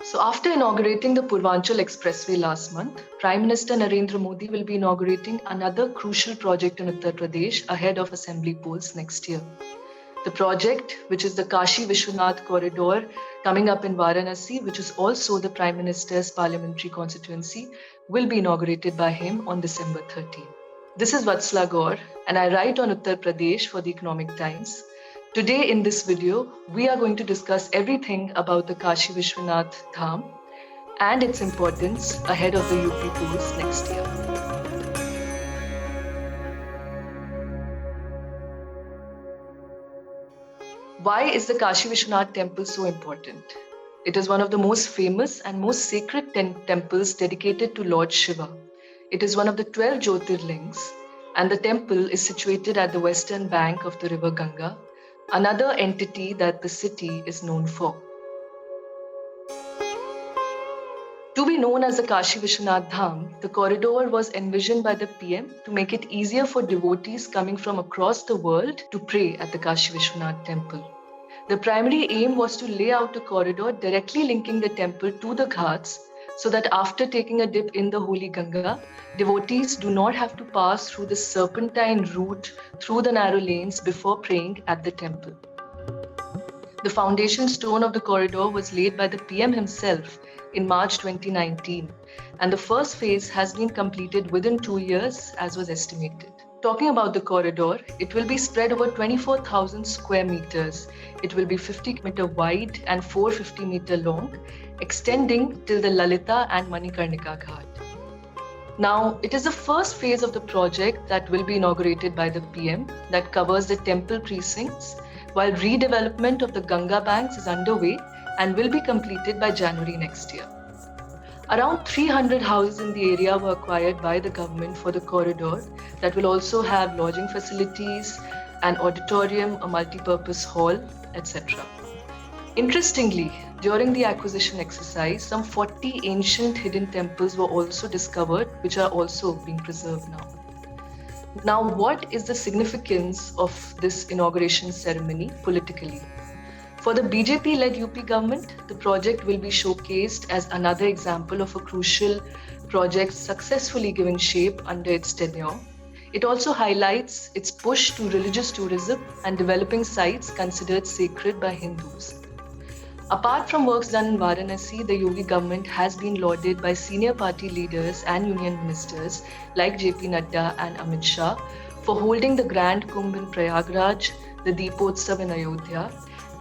So, after inaugurating the Purvanchal Expressway last month, Prime Minister Narendra Modi will be inaugurating another crucial project in Uttar Pradesh ahead of assembly polls next year. The project, which is the Kashi Vishwanath corridor coming up in Varanasi, which is also the Prime Minister's parliamentary constituency, will be inaugurated by him on December 13. This is Vatsala Gaur, and I write on Uttar Pradesh for the Economic Times. Today in this video, we are going to discuss everything about the Kashi Vishwanath Dham and its importance ahead of the UP polls next year. Why is the Kashi Vishwanath temple so important? It is one of the most famous and most sacred temples dedicated to Lord Shiva. It is one of the 12 Jyotirlings, and the temple is situated at the western bank of the river Ganga, another entity that the city is known for. To be known as the Kashi Vishwanath Dham, the corridor was envisioned by the PM to make it easier for devotees coming from across the world to pray at the Kashi Vishwanath temple. The primary aim was to lay out a corridor directly linking the temple to the ghats so that after taking a dip in the holy Ganga, devotees do not have to pass through the serpentine route through the narrow lanes before praying at the temple. The foundation stone of the corridor was laid by the PM himself in March 2019, and the first phase has been completed within 2 years as was estimated. Talking about the corridor, it will be spread over 24,000 square meters. It will be 50-meter wide and 450-meter long, extending till the Lalita and Manikarnika Ghat. Now, it is the first phase of the project that will be inaugurated by the PM that covers the temple precincts, while redevelopment of the Ganga banks is underway and will be completed by January next year. Around 300 houses in the area were acquired by the government for the corridor that will also have lodging facilities, an auditorium, a multi-purpose hall, etc. Interestingly, during the acquisition exercise, some 40 ancient hidden temples were also discovered, which are also being preserved now. Now, what is the significance of this inauguration ceremony politically? For the BJP-led UP government, the project will be showcased as another example of a crucial project successfully giving shape under its tenure. It also highlights its push to religious tourism and developing sites considered sacred by Hindus. Apart from works done in Varanasi, the Yogi government has been lauded by senior party leaders and union ministers like JP Nadda and Amit Shah for holding the Grand Kumbh in Prayagraj, the Deepotsav in Ayodhya,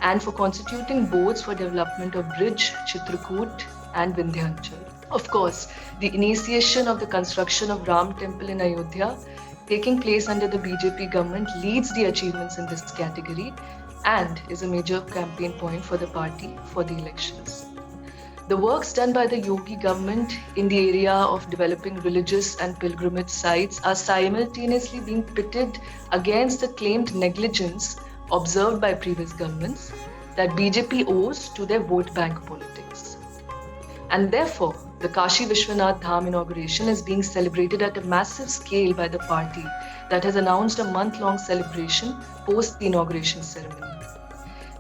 and for constituting boards for development of Bridge, Chitrakoot and Vindhyachal. Of course, the initiation of the construction of Ram Temple in Ayodhya, taking place under the BJP government, leads the achievements in this category and is a major campaign point for the party for the elections. The works done by the Yogi government in the area of developing religious and pilgrimage sites are simultaneously being pitted against the claimed negligence observed by previous governments that BJP owes to their vote bank politics. And therefore, the Kashi Vishwanath Dham inauguration is being celebrated at a massive scale by the party that has announced a month-long celebration post the inauguration ceremony.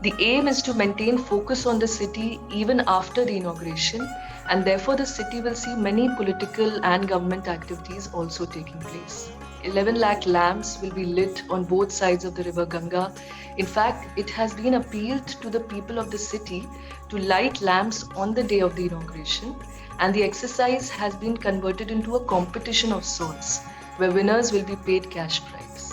The aim is to maintain focus on the city even after the inauguration, and therefore the city will see many political and government activities also taking place. 11 lakh lamps will be lit on both sides of the river Ganga. In fact, it has been appealed to the people of the city to light lamps on the day of the inauguration, and the exercise has been converted into a competition of sorts, where winners will be paid cash prize.